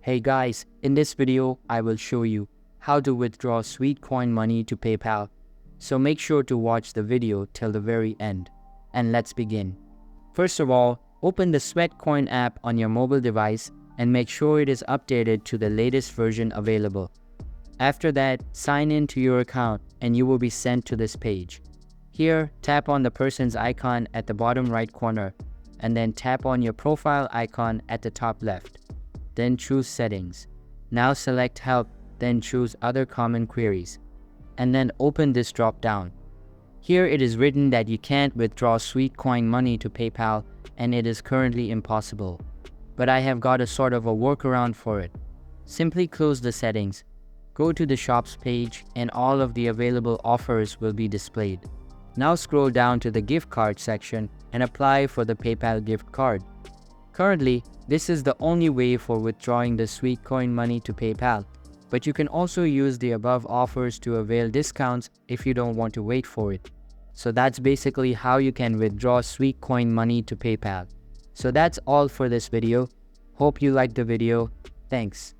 Hey guys, in this video, I will show you how to withdraw Sweetcoin money to PayPal. So make sure to watch the video till the very end. And let's begin. First of all, open the Sweatcoin app on your mobile device and make sure it is updated to the latest version available. After that, sign in to your account and you will be sent to this page. Here, tap on the person's icon at the bottom right corner and then tap on your profile icon at the top left. Then choose Settings. Now select Help, then choose Other Common Queries. And then open this drop-down. Here it is written that you can't withdraw Sweetcoin money to PayPal and it is currently impossible. But I have got a sort of a workaround for it. Simply close the settings, go to the Shops page and all of the available offers will be displayed. Now scroll down to the gift card section and apply for the PayPal gift card. Currently, this is the only way for withdrawing the Sweetcoin money to PayPal, but you can also use the above offers to avail discounts if you don't want to wait for it. So that's basically how you can withdraw Sweetcoin money to PayPal. So that's all for this video. Hope you liked the video. Thanks.